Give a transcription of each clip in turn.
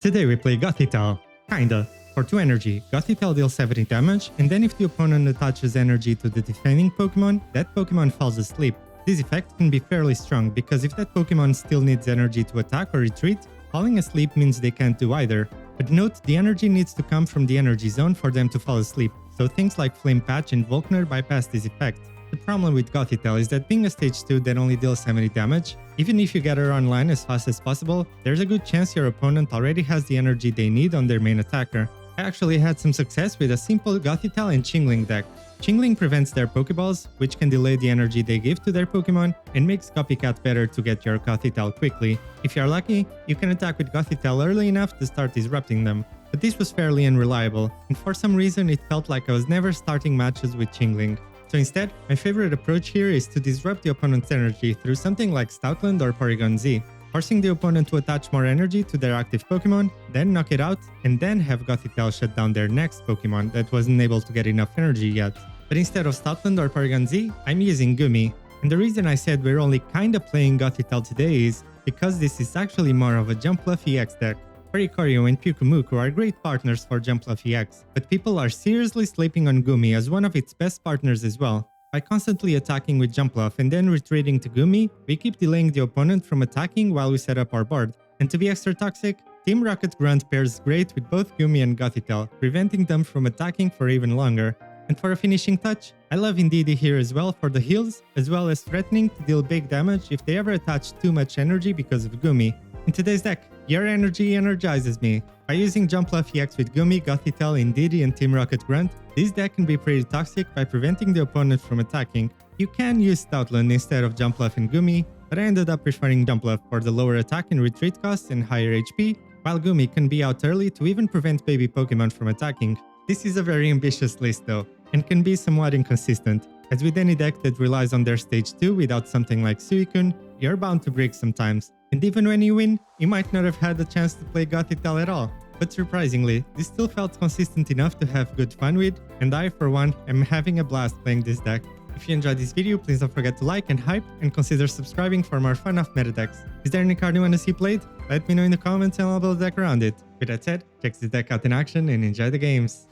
Today we play Gothitelle. Kinda. For 2 energy, Gothitelle deals 70 damage, and then if the opponent attaches energy to the defending Pokemon, that Pokemon falls asleep. This effect can be fairly strong because if that Pokemon still needs energy to attack or retreat, falling asleep means they can't do either. But note, the energy needs to come from the energy zone for them to fall asleep, so things like Flame Patch and Volkner bypass this effect. The problem with Gothitelle is that being a stage 2 that only deals 70 damage, even if you get her online as fast as possible, there's a good chance your opponent already has the energy they need on their main attacker. I actually had some success with a simple Gothitelle and Chingling deck. Chingling prevents their Pokeballs, which can delay the energy they give to their Pokemon, and makes Copycat better to get your Gothitelle quickly. If you're lucky, you can attack with Gothitelle early enough to start disrupting them. But this was fairly unreliable, and for some reason it felt like I was never starting matches with Chingling. So instead, my favorite approach here is to disrupt the opponent's energy through something like Stoutland or Porygon Z, forcing the opponent to attach more energy to their active Pokemon, then knock it out, and then have Gothitelle shut down their next Pokemon that wasn't able to get enough energy yet. But instead of Stoutland or Porygon Z, I'm using Goomy. And the reason I said we're only kinda playing Gothitelle today is because this is actually more of a Jumpluff EX deck. Oricorio and Pyukumuku are great partners for Jumpluff EX, but people are seriously sleeping on Goomy as one of its best partners as well. By constantly attacking with Jumpluff and then retreating to Goomy, we keep delaying the opponent from attacking while we set up our board. And to be extra toxic, Team Rocket Grunt pairs great with both Goomy and Gothitelle, preventing them from attacking for even longer. And for a finishing touch, I love Indeedee here as well for the heals, as well as threatening to deal big damage if they ever attach too much energy because of Goomy. In today's deck, your energy energizes me. By using Jumpluff EX with Goomy, Gothitelle, Indeedee, and Team Rocket Grunt, this deck can be pretty toxic by preventing the opponent from attacking. You can use Stoutland instead of Jumpluff and Goomy, but I ended up preferring Jumpluff for the lower attack and retreat costs and higher HP, while Goomy can be out early to even prevent baby Pokemon from attacking. This is a very ambitious list though, and can be somewhat inconsistent, as with any deck that relies on their stage 2 without something like Suicune, you're bound to break sometimes. And even when you win, you might not have had the chance to play Gothitelle at all. But surprisingly, this still felt consistent enough to have good fun with, and I, for one, am having a blast playing this deck. If you enjoyed this video, please don't forget to like and hype, and consider subscribing for more fun off-meta decks. Is there any card you want to see played? Let me know in the comments and I'll build a deck around it. With that said, check this deck out in action and enjoy the games.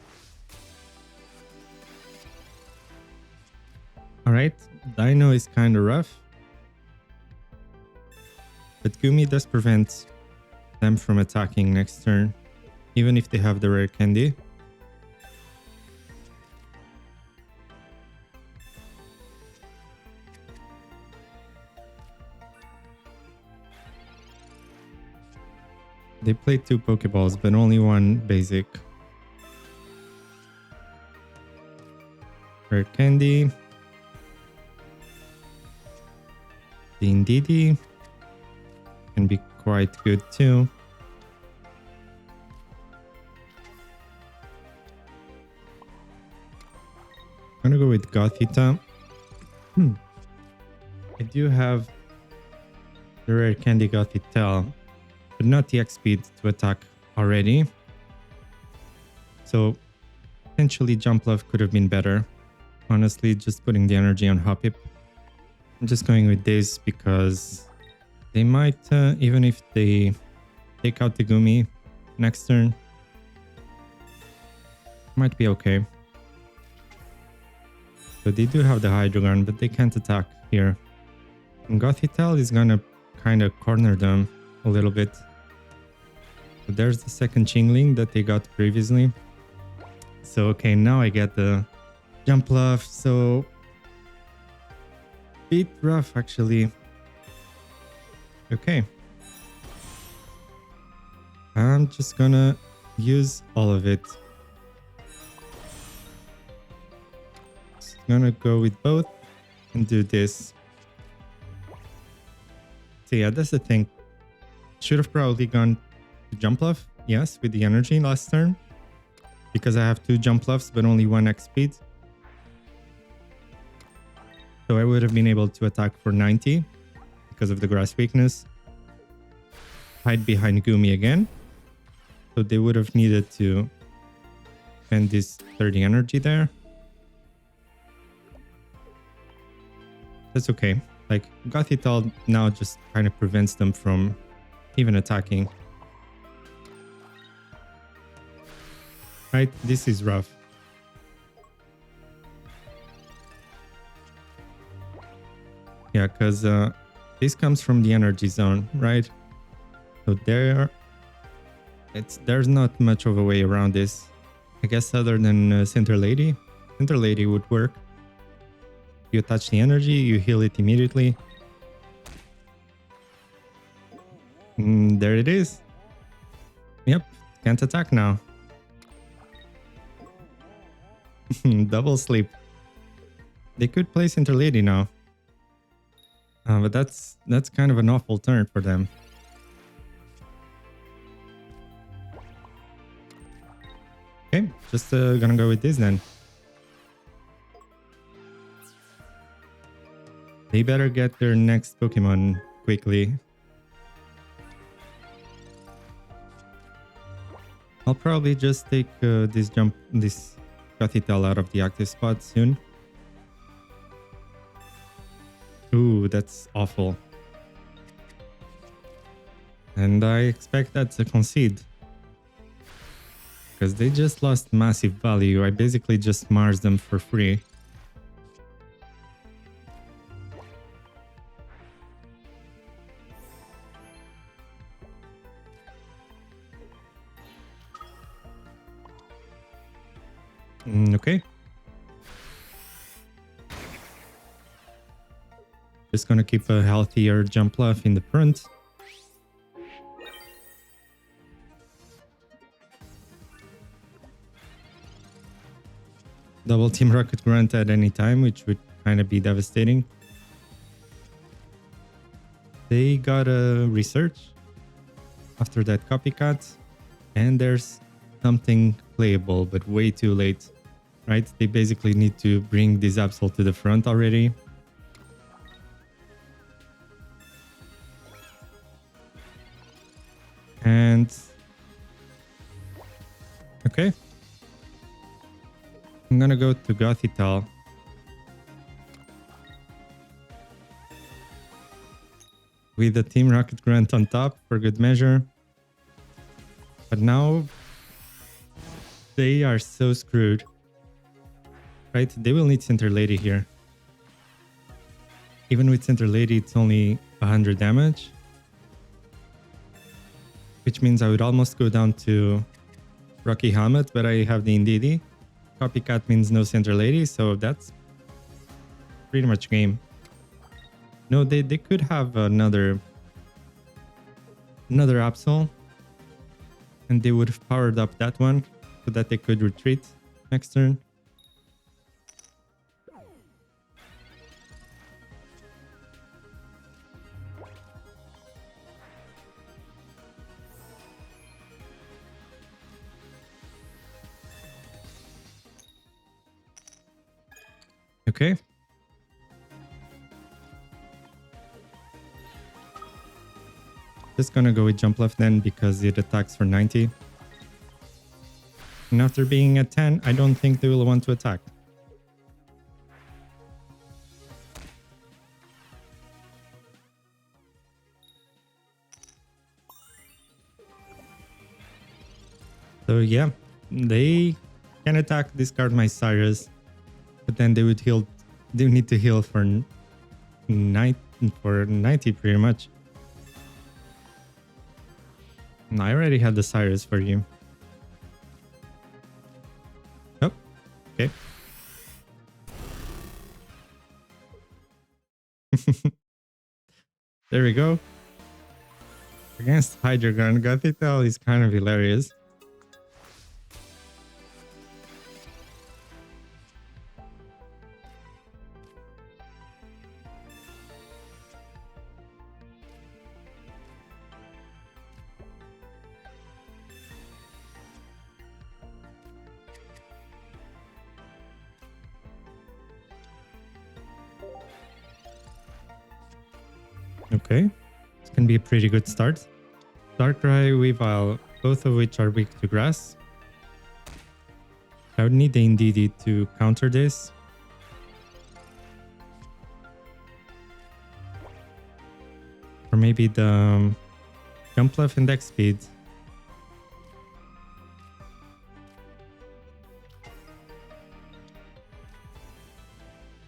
Alright, Dino is kinda rough, but Goomy does prevent them from attacking next turn, even if they have the rare candy. They played 2 Pokeballs, but only 1 basic. Rare candy. The Indeedee can be quite good too. I'm gonna go with Gothitelle. I do have the rare candy Gothitelle, but not the X speed to attack already. So potentially Jumpluff could have been better. Honestly, just putting the energy on Hoppip. I'm just going with this because they might, even if they take out the Goomy next turn, might be okay. So they do have the Hydreigon, but they can't attack here. And Gothitelle is gonna kind of corner them a little bit. So there's the second Chingling that they got previously. So okay, now I get the Jumpluff, so bit rough actually. Okay. I'm just gonna use all of it. Just gonna go with both and do this. So yeah, that's the thing. Should have probably gone to Jumpluff, yes, with the energy last turn. Because I have 2 Jumpluffs but only 1 X speed. So I would have been able to attack for 90 because of the grass weakness. Hide behind Goomy again. So they would have needed to spend this 30 energy there. That's okay. Like, Gothitelle now just kind of prevents them from even attacking. right? This is rough. Yeah, because this comes from the energy zone, right? So there's not much of a way around this. I guess other than Center Lady. Center Lady would work. You touch the energy, you heal it immediately. There it is. Yep, can't attack now. Double sleep. They could play Center Lady now. But that's kind of an awful turn for them. Okay, just gonna go with this then. They better get their next Pokemon quickly. I'll probably just take this Gothitelle out of the active spot soon. Ooh, that's awful. And I expect that to concede. Because they just lost massive value. I basically just Mars them for free. Okay. Just gonna keep a healthier Jumpluff in the front. Double team Rocket Grunt at any time, which would kind of be devastating. They got a research after that copycat, and there's something playable, but way too late, right? They basically need to bring this Absol to the front already. And okay, I'm gonna go to Gothitelle. With the Team Rocket Grunt on top for good measure. But now they are so screwed. Right? They will need Center Lady here. Even with Center Lady, it's only 100 damage. Which means I would almost go down to Rocky Helmet, but I have the Indeedee. Copycat means no Center Lady, so that's pretty much game. No, they could have another Absol, and they would have powered up that one so that they could retreat next turn. Okay. Just gonna go with Jumpluff then because it attacks for 90. And after being at 10, I don't think they will want to attack. So yeah, they can attack, discard my Cyrus, but then they would heal. They need to heal for 90 pretty much. And I already had the Cyrus for you. Oh, okay. There we go. Against Hydreigon, Gothitelle is kind of hilarious. Okay, this can be a pretty good start. Darkrai Weavile, both of which are weak to grass. I would need the Indeedee to counter this. Or maybe the Jumpluff Index Speed.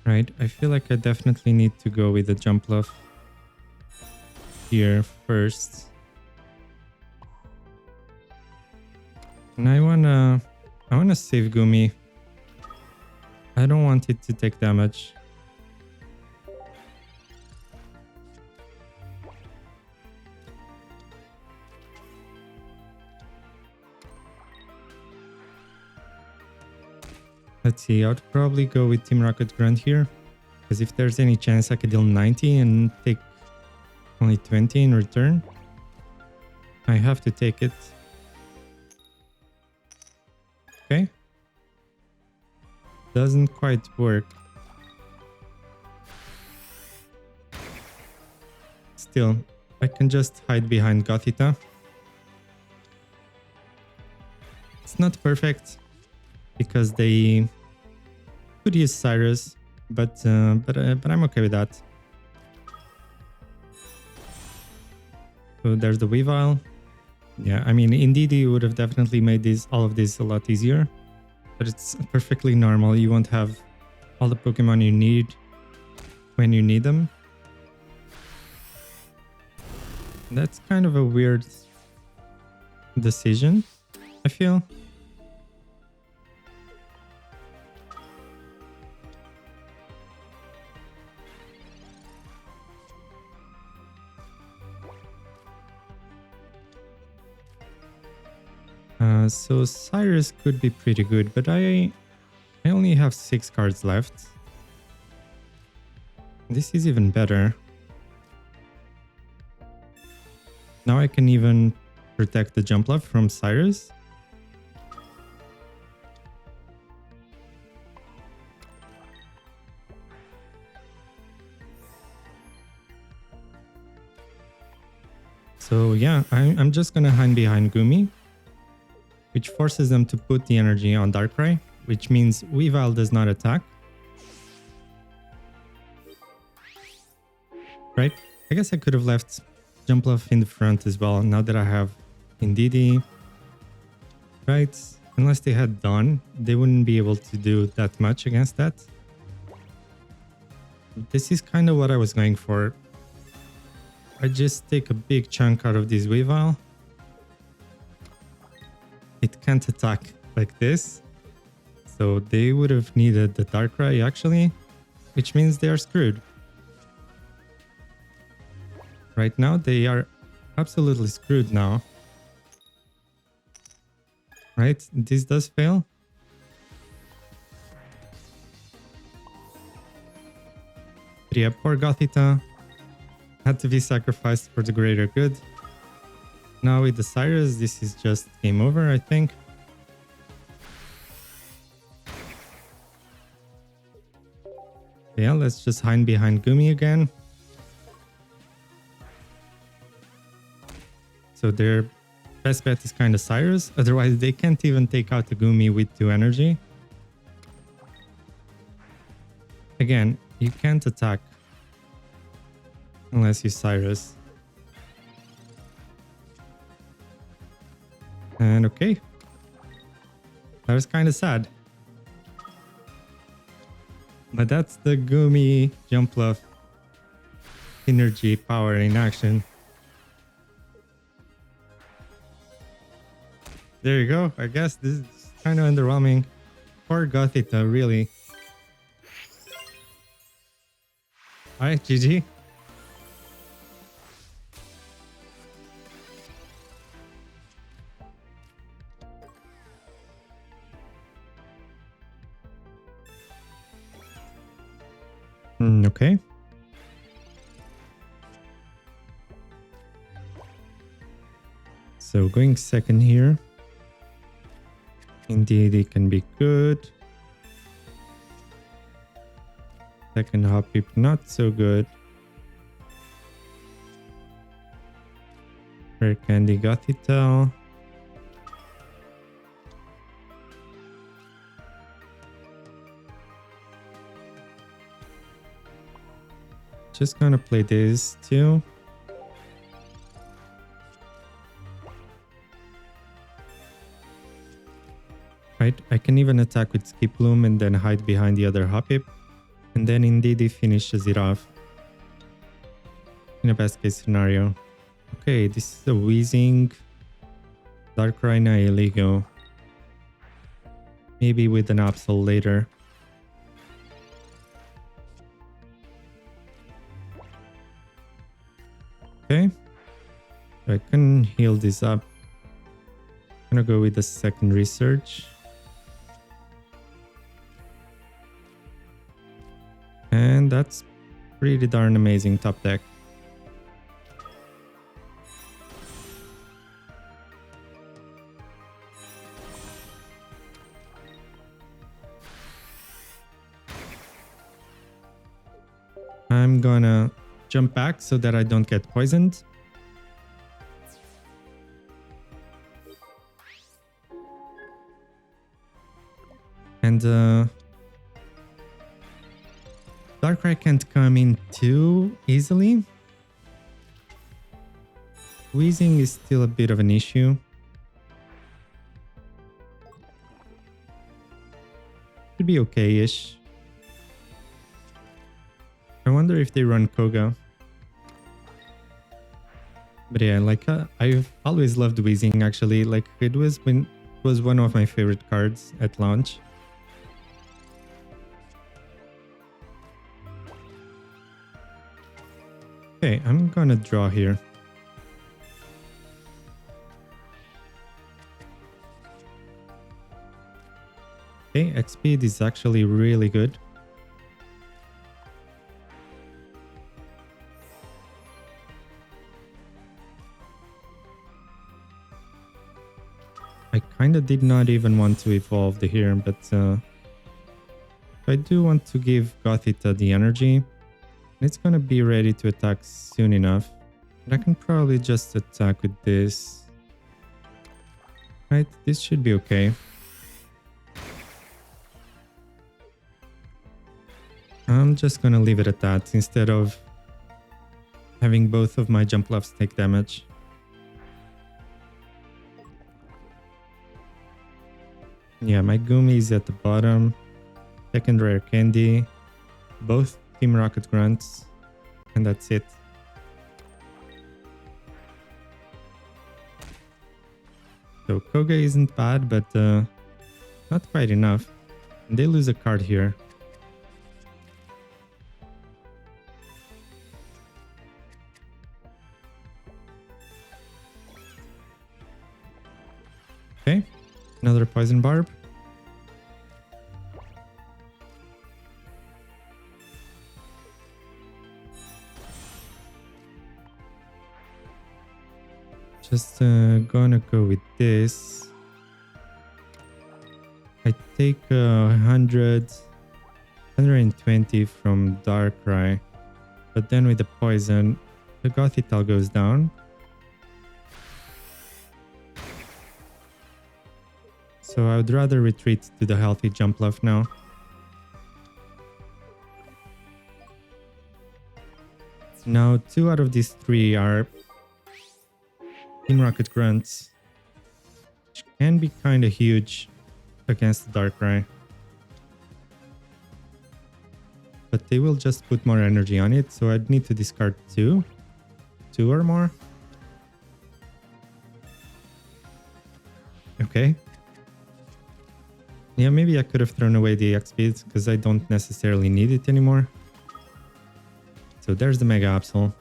Right, I feel like I definitely need to go with the Jumpluff here first. And I wanna save Goomy. I don't want it to take damage. Let's see, I would probably go with Team Rocket Grunt here. Because if there's any chance I could deal 90 and take only 20 in return, I have to take it. Okay. Doesn't quite work. Still, I can just hide behind Gothitelle. It's not perfect because they could use Cyrus, but I'm okay with that. So there's the Weavile. Yeah, I mean, Indeedee would have definitely made all of this a lot easier, but it's perfectly normal. You won't have all the Pokemon you need when you need them. That's kind of a weird decision, I feel. So Cyrus could be pretty good, but I only have 6 cards left. This is even better. Now I can even protect the Jumpluff from Cyrus. So yeah, I'm just gonna hide behind Goomy, which forces them to put the energy on Darkrai, which means Weavile does not attack. Right? I guess I could have left Jumpluff in the front as well, now that I have Indeedee. Right? Unless they had Dawn, they wouldn't be able to do that much against that. This is kind of what I was going for. I just take a big chunk out of this Weavile. It can't attack like this. So they would have needed the Darkrai actually, which means they are screwed. Right now they are absolutely screwed now. Right? This does fail. But yeah, poor Gothitelle had to be sacrificed for the greater good. Now with the Cyrus, this is just game over, I think. Yeah, let's just hide behind Goomy again. So their best bet is kind of Cyrus, otherwise they can't even take out the Goomy with 2 energy. Again, you can't attack unless you Cyrus. And okay, that was kind of sad. But that's the Goomy Jumpluff energy power in action. There you go. I guess this is kind of underwhelming. Poor Gothitelle, really. Alright, GG. Okay. So going second here. Indeedee can be good. Second Hoppip not so good. Rare Candy Gothitelle. Just gonna play this too. Right, I can even attack with Skip Bloom and then hide behind the other Hoppip. And then Indeedee finishes it off. In a best case scenario. Okay, this is a Weezing Darkrai Nihilego. Maybe with an Absol later. Okay. I can heal this up. I'm gonna go with the second research. And that's pretty darn amazing top deck. I'm gonna jump back so that I don't get poisoned. And Darkrai can't come in too easily. Weezing is still a bit of an issue. Should be okay-ish. I wonder if they run Koga. But yeah, like I've always loved Weezing actually. Like it was one of my favorite cards at launch. Okay, I'm gonna draw here. Okay, XP is actually really good. I kinda did not even want to evolve the here, but I do want to give Gothitelle the energy. It's gonna be ready to attack soon enough. But I can probably just attack with this. Right, this should be okay. I'm just gonna leave it at that instead of having both of my Jumpluffs take damage. Yeah, my Goomy is at the bottom. Second rare candy. Both Team Rocket Grunts. And that's it. So Koga isn't bad, but not quite enough. And they lose a card here. Okay, another Poison Barb. Just gonna go with this. I take 120 from Darkrai, but then with the poison, the Gothitelle goes down. So I would rather retreat to the healthy Jumpluff now. Now 2 out of these 3 are Team Rocket Grunts, which can be kind of huge against the Darkrai. But they will just put more energy on it, so I'd need to discard 2 or more. Okay. Yeah, maybe I could have thrown away the XP because I don't necessarily need it anymore. So there's the Mega Absol.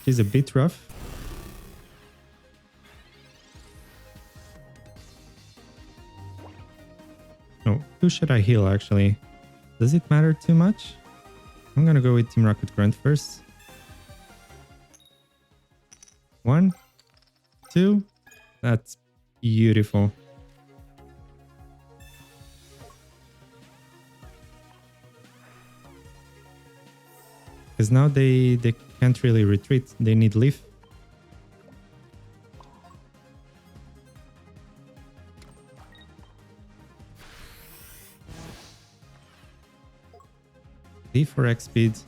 She's a bit rough. Oh, who should I heal actually? Does it matter too much? I'm gonna go with Team Rocket Grunt first. 1, 2. That's beautiful. Because now they can't really retreat. They need Leaf. Leaf for X speed.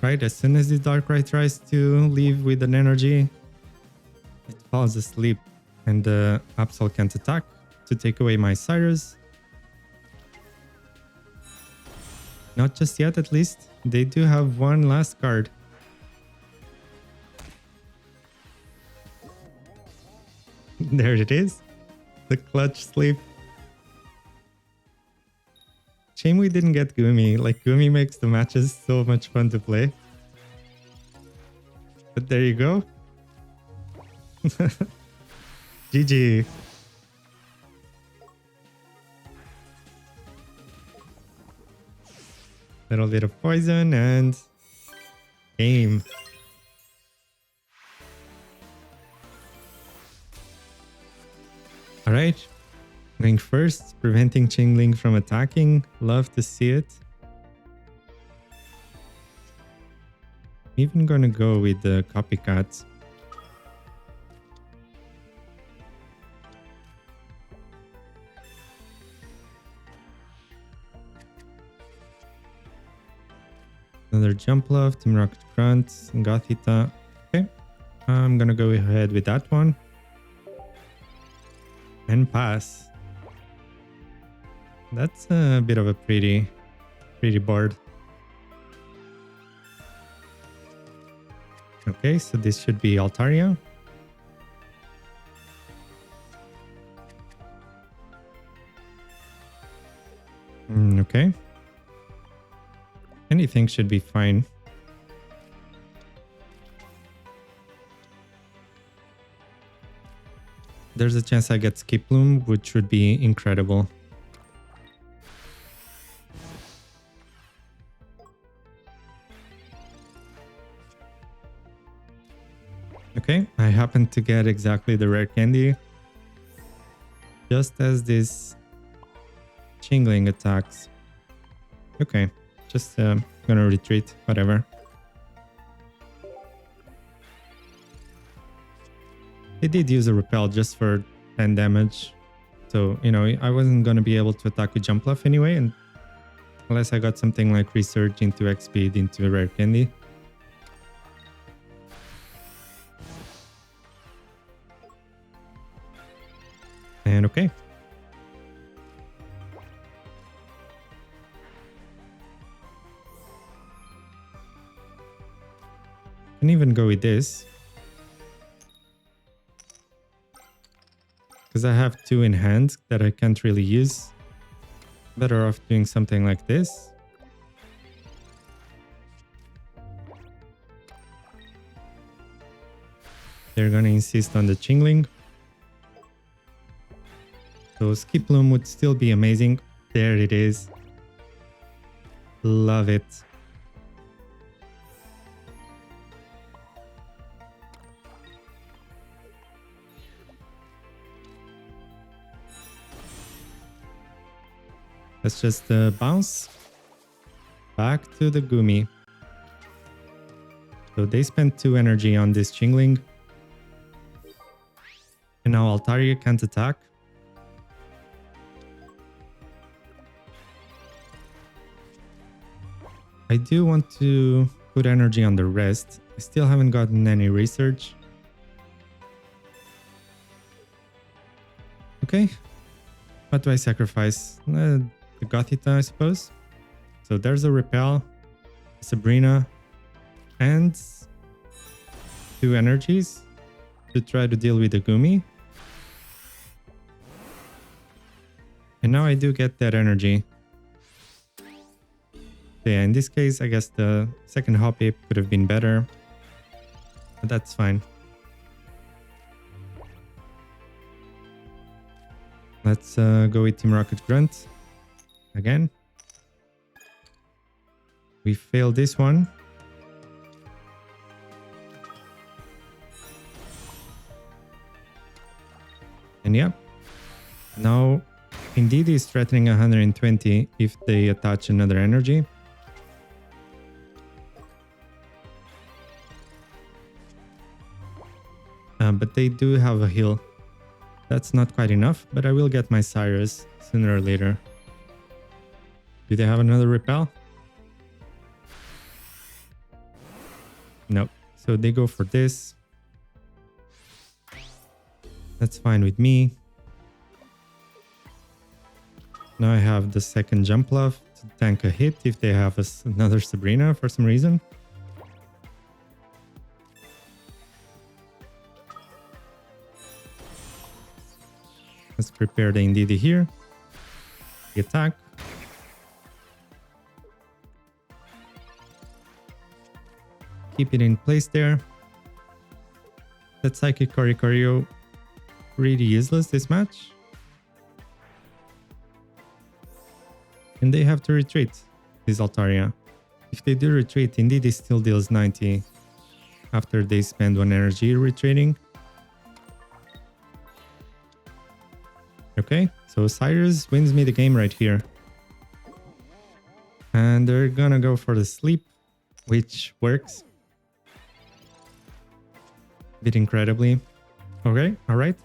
Right, as soon as the Darkrai tries to leave with an energy, it falls asleep and the Absol can't attack. to take away my Cyrus. Not just yet, at least. They do have one last card. There it is. The clutch sleep. Shame we didn't get Goomy. Like, Goomy makes the matches so much fun to play. But there you go. GG. Little bit of poison and game. Alright. Going first, preventing Chingling from attacking. Love to see it. Even gonna go with the copycat. Another Jumpluff, Team Rocket Grunt, Gothitelle. Okay, I'm gonna go ahead with that one. And pass. That's a bit of a pretty board. Okay, so this should be Altaria. Okay. Anything should be fine. There's a chance I get Skip Bloom, which would be incredible. Okay, I happen to get exactly the rare candy. Just as this Chingling attacks. Okay, just gonna retreat, whatever. They did use a repel just for 10 damage. So, you know, I wasn't gonna be able to attack with Jumpluff anyway, and unless I got something like Research into X-Speed into rare candy. And okay. Can even go with this. Because I have two in hand that I can't really use. Better off doing something like this. They're gonna insist on the Chingling. So Skip Bloom would still be amazing. There it is. Love it. Let's just bounce back to the Goomy. So they spent 2 energy on this Chingling. And now Altaria can't attack. I do want to put energy on the rest. I still haven't gotten any research. Okay. What do I sacrifice? The Gothitelle, I suppose. So there's a Repel, Sabrina, and 2 energies to try to deal with the Goomy. And now I do get that energy. So yeah, in this case, I guess the second Hoppip could have been better. But that's fine. Let's go with Team Rocket Grunt again. We failed this one. And yeah, now Indeedee is threatening 120 if they attach another energy. But they do have a heal. That's not quite enough, but I will get my Cyrus sooner or later. Do they have another Repel? Nope. So they go for this. That's fine with me. Now I have the second Jumpluff to tank a hit if they have another Sabrina for some reason. Let's prepare the Indeedee here. The attack. Keep it in place there. That Psychic Oricorio really useless this match. And they have to retreat, this Altaria. If they do retreat, Indeedee still deals 90 after they spend 1 energy retreating. Okay, so Cyrus wins me the game right here. And they're gonna go for the sleep, which works. Bit incredibly. Okay, alright.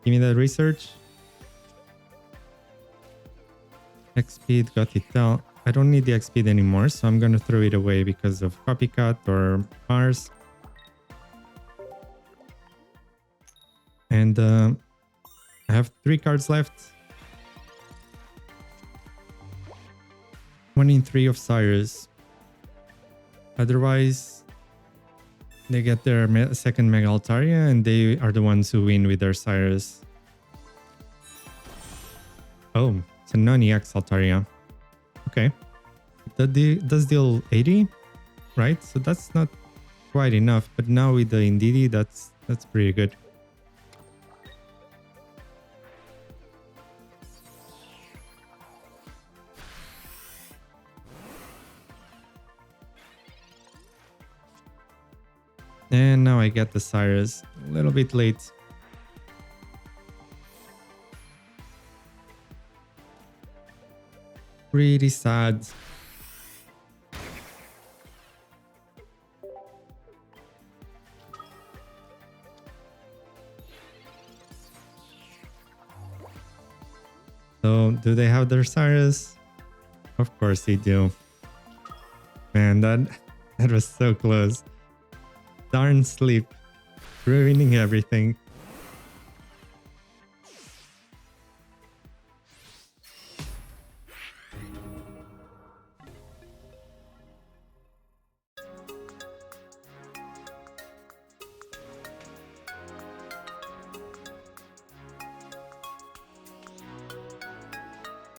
Give me that research. X-Speed, Gothitelle. I don't need the X-Speed anymore, so I'm gonna throw it away because of Copycat or Mars. And I have 3 cards left. 1 in 3 of Cyrus. Otherwise, they get their second Mega Altaria and they are the ones who win with their Cyrus. Oh, it's a non-EX Altaria. Okay. That does deal 80, right? So that's not quite enough. But now with the Indeedee, that's pretty good. And now I get the Cyrus. A little bit late. Pretty sad. So, do they have their Cyrus? Of course they do. Man, that was so close. Darn sleep. Ruining everything.